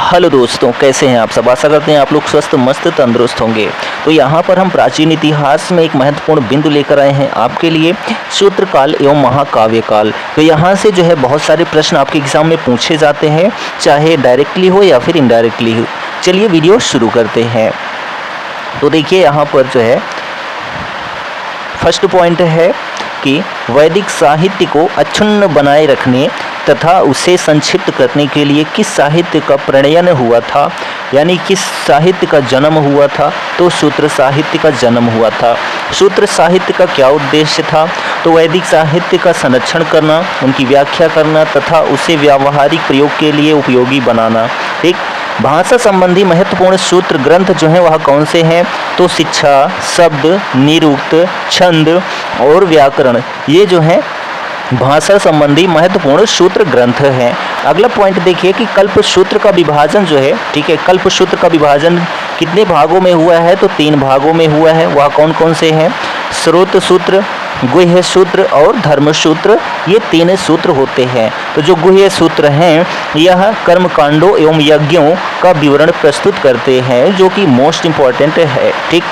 Hello दोस्तों, कैसे हैं आप सब। आशा करते हैं आप लोग स्वस्थ मस्त तंदुरुस्त होंगे। तो यहाँ पर हम प्राचीन इतिहास में एक महत्वपूर्ण बिंदु लेकर आए हैं आपके लिए, सूत्रकाल एवं महाकाव्य काल। तो यहाँ से जो है बहुत सारे प्रश्न आपके एग्जाम में पूछे जाते हैं, चाहे डायरेक्टली हो या फिर इनडायरेक्टली हो। चलिए वीडियो शुरू करते हैं। तो देखिए यहाँ पर जो है फर्स्ट पॉइंट है कि वैदिक साहित्य को अक्षुण्ण बनाए रखने तथा उसे संक्षिप्त करने के लिए किस साहित्य का प्रणयन हुआ था, यानी किस साहित्य का जन्म हुआ था। तो सूत्र साहित्य का जन्म हुआ था। सूत्र साहित्य का क्या उद्देश्य था, तो वैदिक साहित्य का संरक्षण करना, उनकी व्याख्या करना तथा उसे व्यावहारिक प्रयोग के लिए उपयोगी बनाना। ठीक, भाषा संबंधी महत्वपूर्ण सूत्र ग्रंथ जो हैं वह कौन से हैं, तो शिक्षा, शब्द, निरुक्त, छंद और व्याकरण, ये जो हैं भाषा संबंधी महत्वपूर्ण सूत्र ग्रंथ हैं। अगला पॉइंट देखिए कि कल्प सूत्र का विभाजन जो है, ठीक है, कल्प सूत्र का विभाजन कितने भागों में हुआ है, तो 3 भागों में हुआ है। वह कौन कौन से हैं, स्रोत सूत्र, गुह्य सूत्र और धर्म सूत्र, ये 3 सूत्र होते हैं। तो जो गुह्य सूत्र हैं यह कर्मकांडों एवं यज्ञों का विवरण प्रस्तुत करते हैं, जो कि मोस्ट इम्पॉर्टेंट है। ठीक,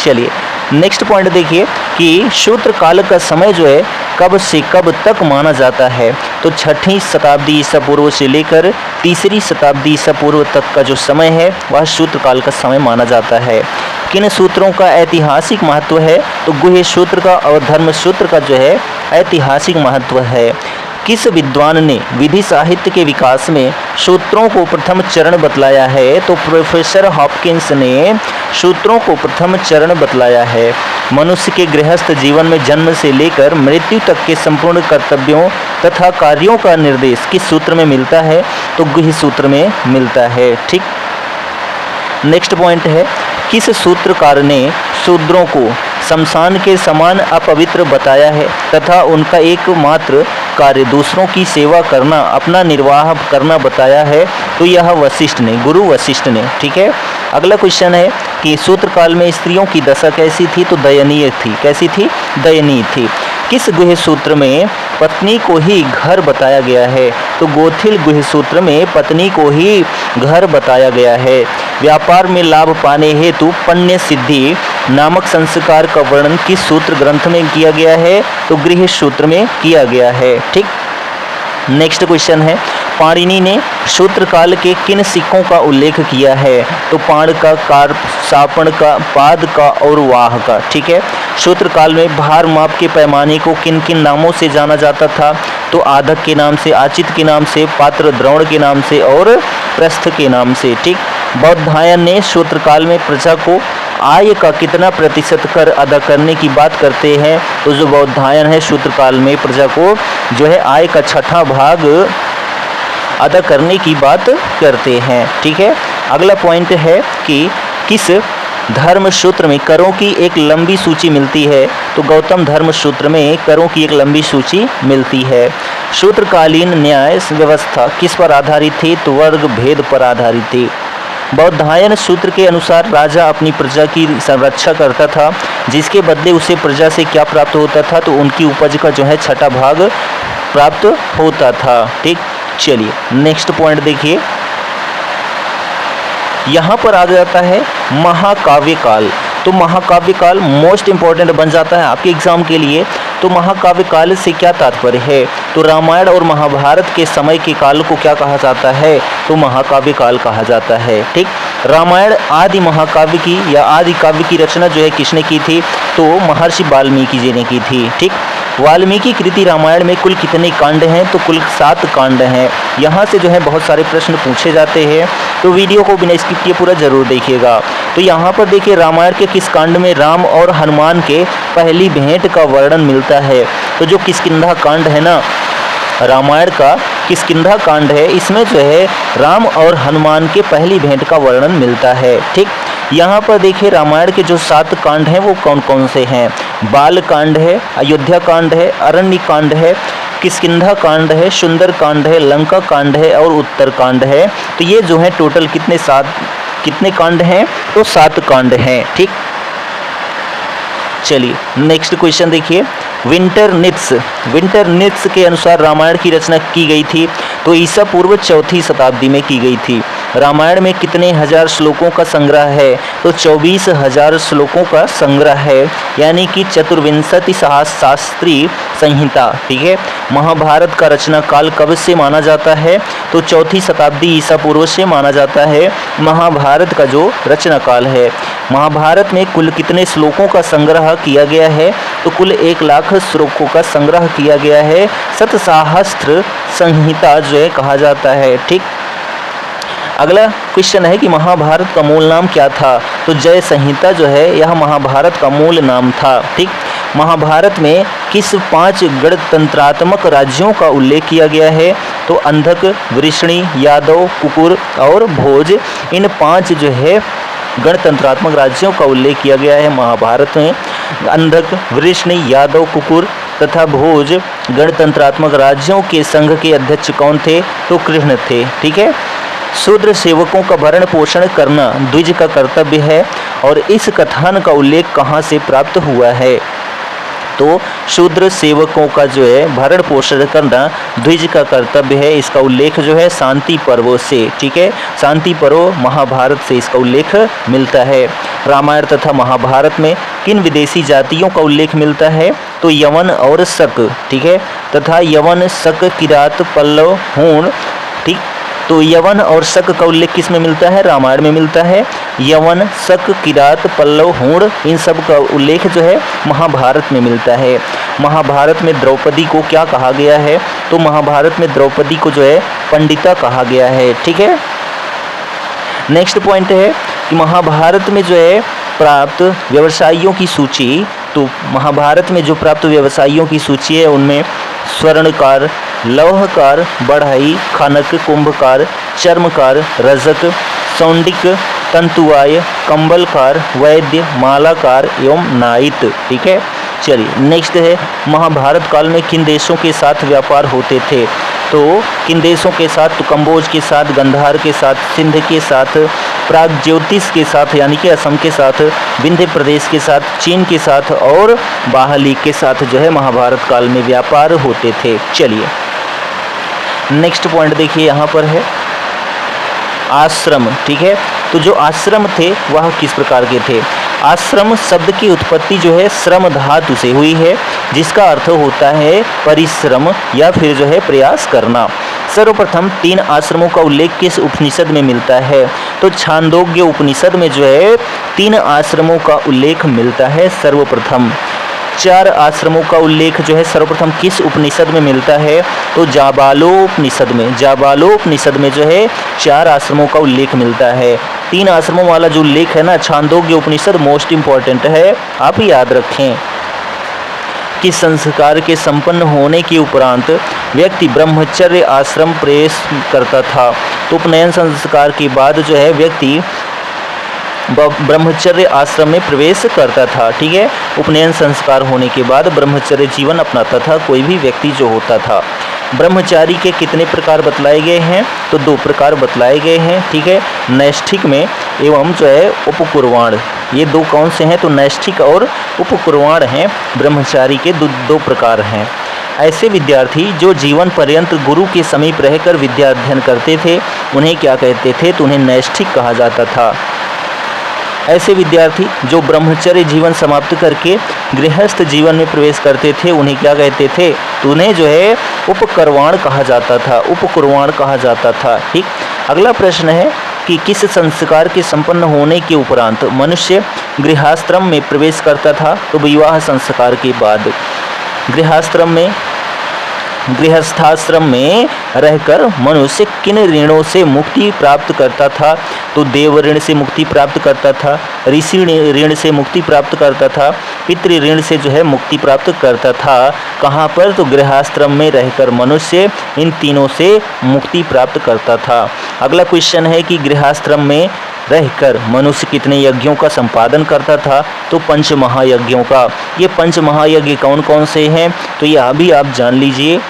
चलिए नेक्स्ट पॉइंट देखिए कि सूत्र काल का समय जो है कब से कब तक माना जाता है, तो 6वीं शताब्दी ईसा पूर्व से लेकर 3री शताब्दी ईसा पूर्व तक का जो समय है वह सूत्र काल का समय माना जाता है। किन सूत्रों का ऐतिहासिक महत्व है, तो गुह्य सूत्र का और धर्म सूत्र का जो है ऐतिहासिक महत्व है। किस विद्वान ने विधि साहित्य के विकास में सूत्रों को प्रथम चरण बतलाया है, तो प्रोफेसर हॉपकिंस ने सूत्रों को प्रथम चरण बतलाया है। मनुष्य के गृहस्थ जीवन में जन्म से लेकर मृत्यु तक के संपूर्ण कर्तव्यों तथा कार्यों का निर्देश किस सूत्र में मिलता है, तो गुह्य सूत्र में मिलता है। ठीक, नेक्स्ट पॉइंट है किस सूत्रकार ने शूद्रों को शमशान के समान अपवित्र बताया है तथा उनका एकमात्र कार्य दूसरों की सेवा करना, अपना निर्वाह करना बताया है, तो यह वशिष्ठ ने, गुरु वशिष्ठ ने। ठीक है, अगला क्वेश्चन है कि सूत्रकाल में स्त्रियों की दशा कैसी थी, तो दयनीय थी। कैसी थी, दयनीय थी। किस गुह्य सूत्र में पत्नी को ही घर बताया गया है, तो गोथिल गुह्य सूत्र में पत्नी को ही घर बताया गया है। व्यापार में लाभ पाने हेतु पुण्य सिद्धि नामक संस्कार का वर्णन किस सूत्र ग्रंथ में किया गया है, तो गृह्य सूत्र में किया गया है। ठीक, नेक्स्ट क्वेश्चन है पाणिनि ने सूत्रकाल के किन सिक्कों का उल्लेख किया है, तो पाण का, कार, सापण का, पाद का और वाह का। ठीक है, सूत्रकाल में भार माप के पैमाने को किन किन नामों से जाना जाता था, तो आधक के नाम से, आचित के नाम से, पात्र द्रोण के नाम से और प्रस्थ के नाम से। ठीक, बौद्धायन ने सूत्रकाल में प्रजा को आय का कितना प्रतिशत कर अदा करने की बात करते हैं, तो जो बौद्धायन है सूत्रकाल में प्रजा को जो है आय का 6वां भाग अदा करने की बात करते हैं। ठीक है, अगला पॉइंट है कि किस धर्म सूत्र में करों की एक लंबी सूची मिलती है, तो गौतम धर्म सूत्र में करों की एक लंबी सूची मिलती है। सूत्रकालीन न्याय व्यवस्था किस पर आधारित थी, तो वर्ग भेद पर आधारित थी। बौद्धायन सूत्र के अनुसार राजा अपनी प्रजा की संरक्षा करता था, जिसके बदले उसे प्रजा से क्या प्राप्त होता था, तो उनकी उपज का जो है 6वां भाग प्राप्त होता था। ठीक, चलिए नेक्स्ट पॉइंट देखिए, यहाँ पर आ जाता है महाकाव्य काल। तो महाकाव्य काल मोस्ट इंपॉर्टेंट बन जाता है आपके एग्जाम के लिए। तो महाकाव्य काल से क्या तात्पर्य है, तो रामायण और महाभारत के समय के काल को क्या कहा जाता है, तो महाकाव्य काल कहा जाता है। ठीक, रामायण आदि महाकाव्य की या आदि काव्य की रचना जो है किसने की थी, तो महर्षि वाल्मीकि जी ने की थी। ठीक, वाल्मीकि कृति रामायण में कुल कितने कांड हैं, तो कुल 7 कांड हैं। यहाँ से जो है बहुत सारे प्रश्न पूछे जाते हैं, तो वीडियो को बिना स्किप किए पूरा जरूर देखिएगा। तो यहाँ पर देखिए रामायण के किस कांड में राम और हनुमान के पहली भेंट का वर्णन मिलता है, तो जो किष्किंधा कांड है ना, रामायण का किष्किंधा कांड है, इसमें जो है राम और हनुमान के पहली भेंट का वर्णन मिलता है। ठीक, यहाँ पर देखिए रामायण के जो 7 कांड हैं वो कौन कौन से हैं, बाल कांड है, अयोध्या कांड है, अरण्य कांड है, किष्किंधा कांड है, सुंदर कांड है, लंका कांड है और उत्तर कांड है। तो ये जो है टोटल कितने कांड हैं, तो 7 कांड हैं। ठीक, चलिए नेक्स्ट क्वेश्चन देखिए, विंटर नित्स के अनुसार रामायण की रचना की गई थी तो ईसा पूर्व 4वीं शताब्दी में की गई थी। रामायण में कितने हजार श्लोकों का संग्रह है? तो 24,000 श्लोकों का संग्रह है, यानी कि चतुर्विंशति शास्त्री संहिता। ठीक है। महाभारत का रचना काल कब से माना जाता है? तो 4वीं शताब्दी ईसा पूर्व से माना जाता है महाभारत का जो रचना काल है। महाभारत में कुल कितने श्लोकों का संग्रह किया गया है? तो कुल 1,00,000 श्लोकों का संग्रह किया गया है। शतसहस्त्र संहिता जो है कहा जाता है। ठीक। अगला क्वेश्चन है कि महाभारत का मूल नाम क्या था? तो जय संहिता जो है यह महाभारत का मूल नाम था। ठीक। महाभारत में किस 5 गणतंत्रात्मक राज्यों का उल्लेख किया गया है? तो अंधक, वृष्णि, यादव, कुकुर और भोज, इन 5 जो है गणतंत्रात्मक राज्यों का उल्लेख किया गया है महाभारत में। अंधक, वृष्णि, यादव, कुकुर तथा भोज गणतंत्रात्मक राज्यों के संघ के अध्यक्ष कौन थे? तो कृष्ण थे। ठीक है। शूद्र सेवकों का भरण पोषण करना द्विज का कर्तव्य है, और इस कथन का उल्लेख कहाँ से प्राप्त हुआ है? तो शूद्र सेवकों का जो है भरण पोषण करना द्विज का कर्तव्य है, इसका उल्लेख जो है शांति पर्वों से। ठीक है। शांति पर्व महाभारत से इसका उल्लेख मिलता है। रामायण तथा महाभारत में किन विदेशी जातियों का उल्लेख मिलता है? तो यवन और शक। ठीक है। तथा यवन, शक, किरात, पल्लव, हूण। ठीक। तो यवन और शक का उल्लेख किस में मिलता है? रामायण में मिलता है। यवन, शक, किरात, पल्लव, हूण, इन सब का उल्लेख जो है महाभारत में मिलता है। महाभारत में द्रौपदी को क्या कहा गया है? तो महाभारत में द्रौपदी को जो है पंडिता कहा गया है। ठीक है। नेक्स्ट पॉइंट है कि महाभारत में जो है प्राप्त व्यवसायियों की सूची, तो महाभारत में जो प्राप्त व्यवसायियों की सूची है उनमें स्वर्णकार, लौहकार, बढ़ई, खनक, कुंभकार, चर्मकार, रजक, सौंडिक, तंतुवाय, कंबलकार, वैद्य, मालाकार एवं नाइत। ठीक है। चलिए नेक्स्ट है, महाभारत काल में किन देशों के साथ व्यापार होते थे? तो किन देशों के साथ? तो कंबोज के साथ, गंधार के साथ, सिंध के साथ, प्रागज्योतिष के साथ यानी कि असम के साथ, विंध्य प्रदेश के साथ, चीन के साथ और बाहली के साथ जो है महाभारत काल में व्यापार होते थे। चलिए नेक्स्ट पॉइंट देखिए, यहाँ पर है आश्रम। ठीक है। तो जो आश्रम थे वह किस प्रकार के थे? आश्रम शब्द की उत्पत्ति जो है श्रम धातु से हुई है, जिसका अर्थ होता है परिश्रम या फिर जो है प्रयास करना। सर्वप्रथम 3 आश्रमों का उल्लेख किस उपनिषद में मिलता है? तो छांदोग्य उपनिषद में जो है 3 आश्रमों का उल्लेख मिलता है सर्वप्रथम। 4 आश्रमों का उल्लेख जो है सर्वप्रथम किस उपनिषद में मिलता है? तो जाबालोपनिषद में। जाबालोपनिषद में जो है 4 आश्रमों का उल्लेख मिलता है। 3 आश्रमों वाला जो उल्लेख है ना, छांदोग्य उपनिषद मोस्ट इम्पॉर्टेंट है, आप याद रखें। किस संस्कार के संपन्न होने के उपरांत व्यक्ति ब्रह्मचर्य आश्रम प्रवेश करता था? तो उपनयन संस्कार के बाद जो है व्यक्ति ब्रह्मचर्य आश्रम में प्रवेश करता था। ठीक है। उपनयन संस्कार होने के बाद ब्रह्मचर्य जीवन अपनाता था कोई भी व्यक्ति जो होता था। ब्रह्मचारी के कितने प्रकार बतलाए गए हैं? तो 2 प्रकार बतलाए गए हैं। ठीक है। नैष्ठिक में एवं जो है उपकुर्वाण, ये 2 कौन से हैं? तो नैष्ठिक और उपकुर्वाण हैं ब्रह्मचारी के 2 प्रकार हैं। ऐसे विद्यार्थी जो जीवन पर्यंत गुरु के समीप रहकर विद्या अध्ययन करते थे उन्हें क्या कहते थे? तो उन्हें नैष्ठिक कहा जाता था। ऐसे विद्यार्थी जो ब्रह्मचर्य जीवन समाप्त करके गृहस्थ जीवन में प्रवेश करते थे उन्हें क्या कहते थे? तो उन्हें जो है उपकुर्वाण कहा जाता था। उपकुर्वाण कहा जाता था। ठीक। अगला प्रश्न है कि किस संस्कार के संपन्न होने के उपरांत मनुष्य गृहस्थाश्रम में प्रवेश करता था? तो विवाह संस्कार के बाद। गृहस्थाश्रम में रहकर मनुष्य किन ऋणों से मुक्ति प्राप्त करता था? तो देव ऋण से मुक्ति प्राप्त करता था, ऋषि ऋण से मुक्ति प्राप्त करता था, पितृ ऋण से जो है मुक्ति प्राप्त करता था। कहाँ पर? तो गृहस्थाश्रम में रहकर मनुष्य इन तीनों से मुक्ति प्राप्त करता था। अगला क्वेश्चन है कि गृहस्थाश्रम में रहकर मनुष्य कितने यज्ञों का संपादन करता था? तो 5 महायज्ञों का। ये 5 महायज्ञ कौन कौन से हैं? तो यह भी आप जान लीजिए।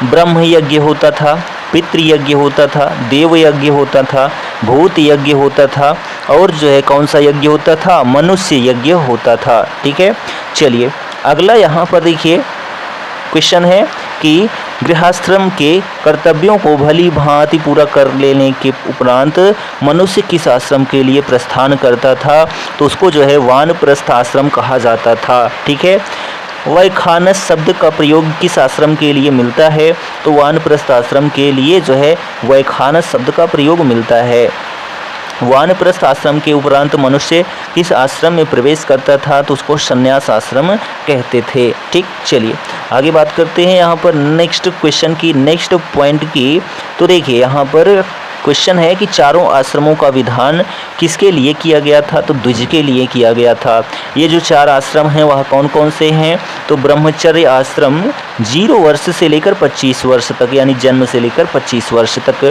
ब्रह्म यज्ञ होता था, पितृ यज्ञ होता था, देव यज्ञ होता था, भूत यज्ञ होता था और जो है कौन सा यज्ञ होता था, मनुष्य यज्ञ होता था। ठीक है, चलिए अगला यहाँ पर देखिए क्वेश्चन है कि गृहस्थाश्रम के कर्तव्यों को भली भांति पूरा कर लेने के उपरांत मनुष्य किस आश्रम के लिए प्रस्थान करता था, तो उसको जो है वानप्रस्थ आश्रम कहा जाता था। ठीक है, वैखानस शब्द का प्रयोग किस आश्रम के लिए मिलता है, तो वानप्रस्थ आश्रम के लिए जो है वैखानस शब्द का प्रयोग मिलता है। वानप्रस्थ आश्रम के उपरांत मनुष्य किस आश्रम में प्रवेश करता था, तो उसको संन्यास आश्रम कहते थे। ठीक, चलिए आगे बात करते हैं यहाँ पर नेक्स्ट क्वेश्चन की, नेक्स्ट पॉइंट की। तो देखिए यहाँ पर क्वेश्चन है कि चारों आश्रमों का विधान किसके लिए किया गया था, तो द्विज के लिए किया गया था। ये जो 4 आश्रम हैं वह कौन कौन से हैं, तो ब्रह्मचर्य आश्रम 0 वर्ष से लेकर 25 वर्ष तक, यानी जन्म से लेकर 25 वर्ष तक।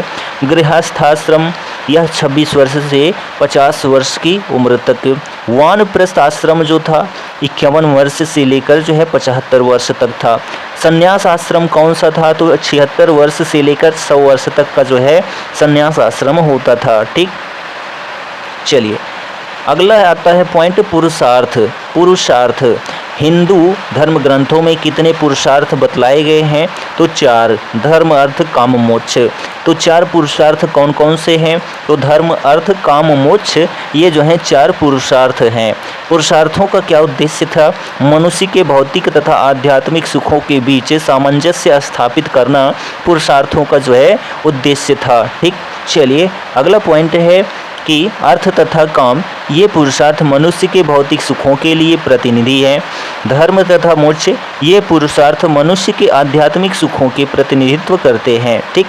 गृहस्थाश्रम यह 26 वर्ष से 50 वर्ष की उम्र तक। वानप्रस्थ आश्रम जो था 51 वर्ष से लेकर जो है 75 वर्ष तक था। संन्यास आश्रम कौन सा था, तो 76 वर्ष से लेकर 100 वर्ष तक का जो है संन्यास आश्रम होता था। ठीक, चलिए अगला आता है पॉइंट पुरुषार्थ। पुरुषार्थ हिंदू धर्म ग्रंथों में कितने पुरुषार्थ बतलाए गए हैं, तो 4, धर्म अर्थ काम मोक्ष। तो 4 पुरुषार्थ कौन कौन से हैं, तो धर्म अर्थ काम मोक्ष, ये जो हैं 4 पुरुषार्थ हैं। पुरुषार्थों का क्या उद्देश्य था, मनुष्य के भौतिक तथा आध्यात्मिक सुखों के बीच सामंजस्य स्थापित करना पुरुषार्थों का जो है उद्देश्य था। ठीक, चलिए अगला पॉइंट है कि अर्थ तथा काम ये पुरुषार्थ मनुष्य के भौतिक सुखों के लिए प्रतिनिधि है। धर्म तथा मोक्ष ये पुरुषार्थ मनुष्य के आध्यात्मिक सुखों के प्रतिनिधित्व करते हैं। ठीक,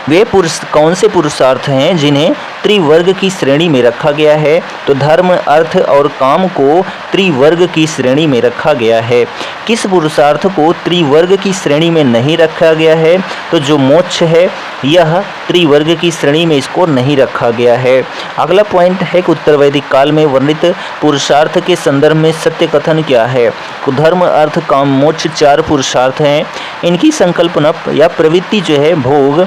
वे पुरुष कौन से पुरुषार्थ हैं जिन्हें त्रिवर्ग की श्रेणी में रखा गया है, तो धर्म अर्थ और काम को त्रिवर्ग की श्रेणी में रखा गया है। किस पुरुषार्थ को त्रिवर्ग की श्रेणी में नहीं रखा गया है, तो जो मोक्ष है यह त्रिवर्ग की श्रेणी में इसको नहीं रखा गया है। अगला पॉइंट है कि उत्तर वैदिक काल में वर्णित पुरुषार्थ के संदर्भ में सत्य कथन क्या है, तो धर्म अर्थ काम मोक्ष 4 पुरुषार्थ हैं। इनकी संकल्पना या प्रवृत्ति जो है भोग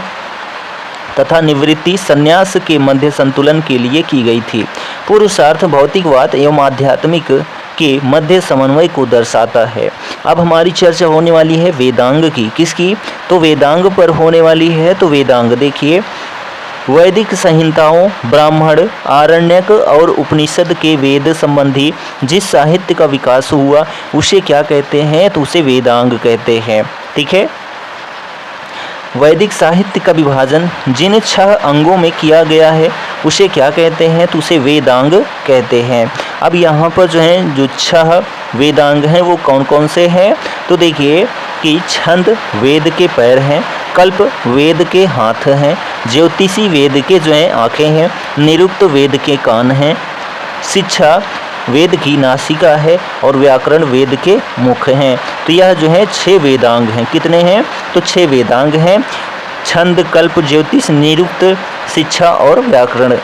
तथा निवृत्ति संन्यास के मध्य संतुलन के लिए की गई थी। पुरुषार्थ भौतिकवाद एवं आध्यात्मिक के मध्य समन्वय को दर्शाता है। अब हमारी चर्चा होने वाली है वेदांग की। किसकी, तो वेदांग पर होने वाली है। तो वेदांग देखिए, वैदिक संहिताओं, ब्राह्मण, आरण्यक और उपनिषद के वेद संबंधी जिस साहित्य का विकास हुआ उसे क्या कहते हैं, तो उसे वेदांग कहते हैं। ठीक है, वैदिक साहित्य का विभाजन जिन 6 अंगों में किया गया है उसे क्या कहते हैं, तो उसे वेदांग कहते हैं। अब यहाँ पर जो है जो 6 वेदांग हैं वो कौन कौन से हैं, तो देखिए कि छंद वेद के पैर हैं, कल्प वेद के हाथ हैं, ज्योतिषी वेद के जो हैं आँखें हैं, निरुक्त वेद के कान हैं, शिक्षा वेद की नासिका है और व्याकरण वेद के मुख हैं। तो यह जो है 6 वेदांग हैं। कितने हैं, तो 6 वेदांग हैं, छंद, कल्प, ज्योतिष, निरुक्त, शिक्षा और व्याकरण।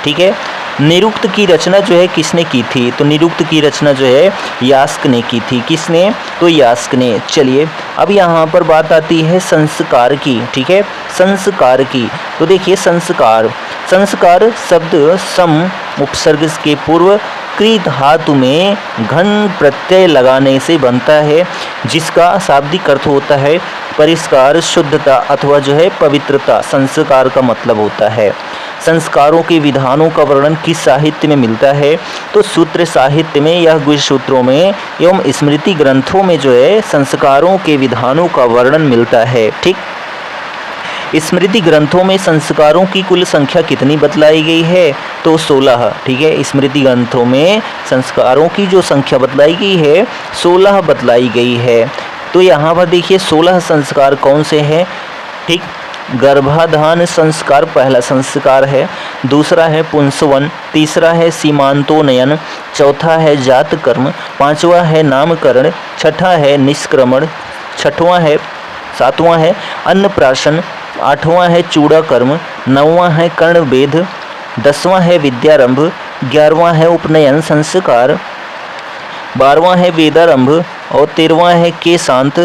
ठीक है, निरुक्त की रचना जो है किसने की थी, तो निरुक्त की रचना जो है यास्क ने की थी। किसने, तो यास्क ने। चलिए अब यहाँ पर बात आती है संस्कार की। ठीक है, संस्कार की। तो देखिए संस्कार, संस्कार शब्द सम उपसर्ग के पूर्व क्री धातु में घन प्रत्यय लगाने से बनता है, जिसका शाब्दिक अर्थ होता है परिष्कार, शुद्धता अथवा जो है पवित्रता। संस्कार का मतलब होता है। संस्कारों के विधानों का वर्णन किस साहित्य में मिलता है, तो सूत्र साहित्य में या गुह्य सूत्रों में एवं स्मृति ग्रंथों में जो है संस्कारों के विधानों का वर्णन मिलता है। ठीक, स्मृति ग्रंथों में संस्कारों की कुल संख्या कितनी बतलाई गई है, तो 16। ठीक है, स्मृति ग्रंथों में संस्कारों की जो संख्या बतलाई गई है 16 बतलाई गई है। तो यहाँ पर देखिए 16 संस्कार कौन से हैं। ठीक, गर्भाधान संस्कार पहला संस्कार है, दूसरा है पुंसवन, तीसरा है सीमांतोनयन, चौथा है जात कर्म, पांचवा है नामकरण, छठा है निष्क्रमण, सातवां है अन्नप्राशन, आठवां है चूड़ा कर्म, नौवां है कर्णवेद, 10वां है विद्यारंभ, 11वां है उपनयन संस्कार, 12वां है वेदारंभ और 13वां है केशांत,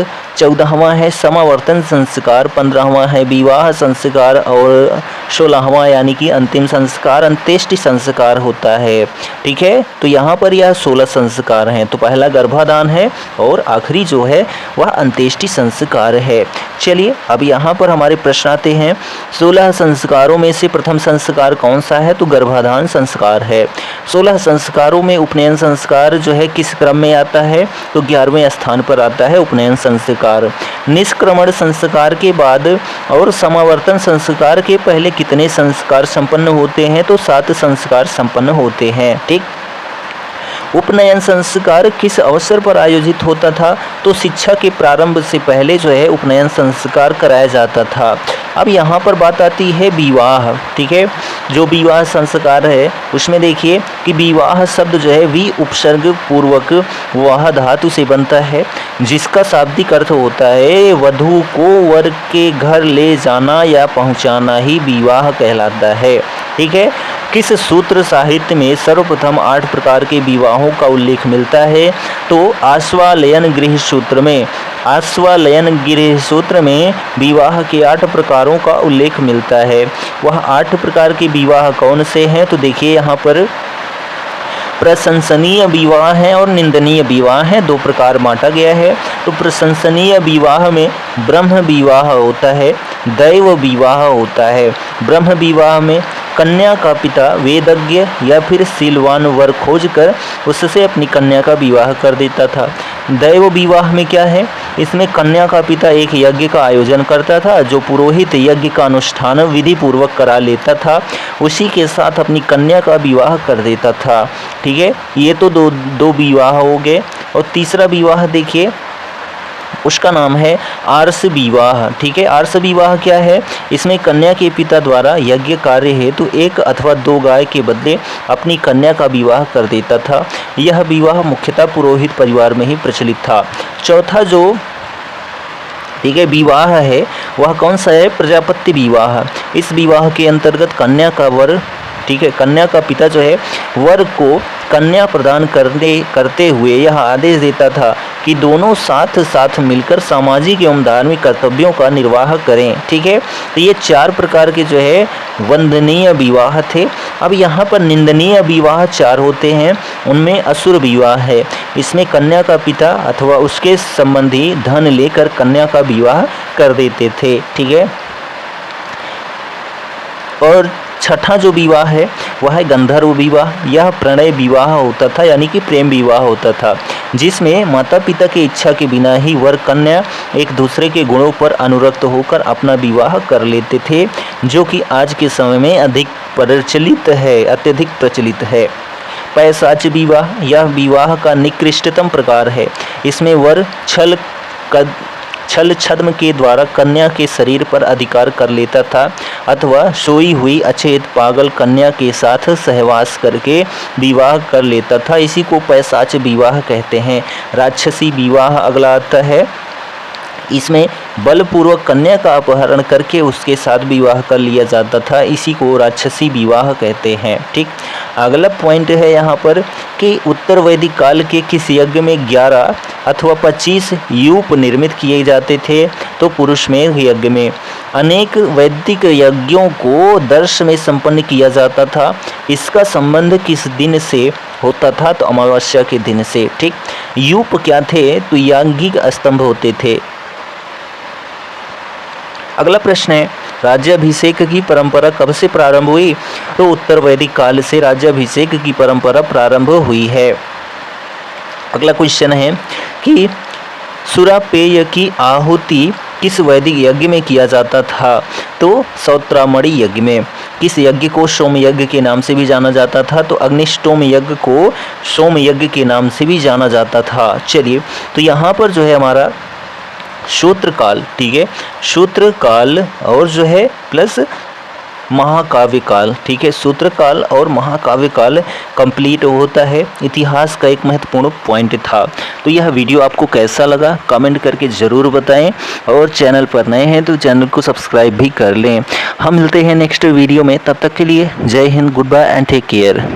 14वां है समावर्तन संस्कार, 15वां है विवाह संस्कार और 16वां यानी कि अंतिम संस्कार अंत्येष्टि संस्कार होता है। ठीक है, तो यहाँ पर यह 16 संस्कार हैं। तो पहला गर्भाधान है और आखिरी जो है वह अंत्येष्टि संस्कार है। चलिए अब यहाँ पर हमारे प्रश्न आते हैं। 16 संस्कारों में से प्रथम संस्कार कौन सा है? तो गर्भाधान संस्कार है। 16 संस्कारों में उपनयन संस्कार जो है किस क्रम में आता है? तो 11वें स्थान पर आता है उपनयन संस्कार। निष्क्रमण संस्कार के बाद और समावर्तन संस्कार के पहले कितने संस्कार संपन्न होते हैं? तो 7 संस्कार संपन्न होते हैं। ठीक, उपनयन संस्कार किस अवसर पर आयोजित होता था? तो शिक्षा के प्रारंभ से पहले जो है उपनयन संस्कार कराया जाता था। अब यहाँ पर बात आती है विवाह। ठीक है, जो विवाह संस्कार है उसमें देखिए कि विवाह शब्द जो है वि उपसर्ग पूर्वक वाह धातु से बनता है, जिसका शाब्दिक अर्थ होता है वधू को वर के घर ले जाना या पहुँचाना ही विवाह कहलाता है। ठीक है, किस सूत्र साहित्य में सर्वप्रथम 8 प्रकार के विवाहों का उल्लेख मिलता है? तो आश्वालयन गृह सूत्र में। आश्वालयन गृह सूत्र में विवाह के 8 प्रकारों का उल्लेख मिलता है। वह 8 प्रकार के विवाह कौन से हैं? तो देखिए यहाँ पर प्रशंसनीय विवाह है और निंदनीय विवाह है, 2 प्रकार बांटा गया है। तो प्रशंसनीय विवाह में ब्रह्म विवाह होता है, दैव विवाह होता है। ब्रह्म विवाह में कन्या का पिता वेदज्ञ या फिर शीलवान वर खोजकर उससे अपनी कन्या का विवाह कर देता था। दैव विवाह में क्या है? इसमें कन्या का पिता एक यज्ञ का आयोजन करता था, जो पुरोहित यज्ञ का अनुष्ठान विधि पूर्वक करा लेता था, उसी के साथ अपनी कन्या का विवाह कर देता था। ठीक है, ये तो दो विवाह हो गए। और तीसरा विवाह देखिए, उसका नाम है आर्ष विवाह। ठीक है, आर्ष विवाह क्या है? इसमें कन्या के पिता द्वारा यज्ञ कार्य हेतु 1 अथवा 2 गाय के बदले अपनी कन्या का विवाह कर देता था। यह विवाह मुख्यतः पुरोहित परिवार में ही प्रचलित था। चौथा जो ठीक है विवाह है वह कौन सा है? प्रजापत्य विवाह। इस विवाह के अंतर्गत कन्या का वर ठीक है कन्या का पिता जो है वर को कन्या प्रदान करते हुए यह आदेश देता था कि दोनों साथ साथ मिलकर सामाजिक एवं धार्मिक कर्तव्यों का निर्वाह करें। ठीक है, तो ये 4 प्रकार के जो है वंदनीय विवाह थे। अब यहाँ पर निंदनीय विवाह 4 होते हैं, उनमें असुर विवाह है। इसमें कन्या का पिता अथवा उसके संबंधी धन लेकर कन्या का विवाह कर देते थे। ठीक है, और छठा जो विवाह है वह है गंधर्व विवाह। यह प्रणय विवाह होता था, यानी कि प्रेम विवाह होता था, जिसमें माता पिता की इच्छा के बिना ही वर कन्या एक दूसरे के गुणों पर अनुरक्त होकर अपना विवाह कर लेते थे, जो कि आज के समय में अत्यधिक प्रचलित है। पैशाच विवाह यह विवाह का निकृष्टतम प्रकार है। इसमें वर छल छद्म के द्वारा कन्या के शरीर पर अधिकार कर लेता था अथवा सोई हुई अचेत पागल कन्या के साथ सहवास करके विवाह कर लेता था। इसी को पैशाच विवाह कहते हैं। राक्षसी विवाह अगला आता है। इसमें बलपूर्वक कन्या का अपहरण करके उसके साथ विवाह कर लिया जाता था, इसी को राक्षसी विवाह कहते हैं। ठीक, अगला पॉइंट है यहाँ पर कि उत्तर वैदिक काल के किस यज्ञ में 11 अथवा 25 यूप निर्मित किए जाते थे? तो पुरुषमेध यज्ञ में। अनेक वैदिक यज्ञों को दर्श में संपन्न किया जाता था। इसका संबंध किस दिन से होता था? तो अमावस्या के दिन से। ठीक, यूप क्या थे? तो यांगिक स्तंभ होते थे। अगला प्रश्न है राज्याभिषेक की परंपरा कब से प्रारंभ हुई? तो उत्तर वैदिक काल से राज्याभिषेक की परंपरा प्रारंभ हुई है। अगला क्वेश्चन है कि सुरापेय की आहुति किस वैदिक यज्ञ में किया जाता था? तो सौत्रामणि यज्ञ में। किस यज्ञ को सोम यज्ञ के नाम से भी जाना जाता था? तो अग्निष्टोम यज्ञ को सोम यज्ञ के नाम से भी जाना जाता था। चलिए, तो यहाँ पर जो है हमारा सूत्रकाल, ठीक है, सूत्रकाल और जो है प्लस महाकाव्य काल, ठीक है, सूत्रकाल और महाकाव्य काल कंप्लीट होता है। इतिहास का एक महत्वपूर्ण पॉइंट था। तो यह वीडियो आपको कैसा लगा कमेंट करके ज़रूर बताएं, और चैनल पर नए हैं तो चैनल को सब्सक्राइब भी कर लें। हम मिलते हैं नेक्स्ट वीडियो में, तब तक के लिए Jai Hind, good bye and take care.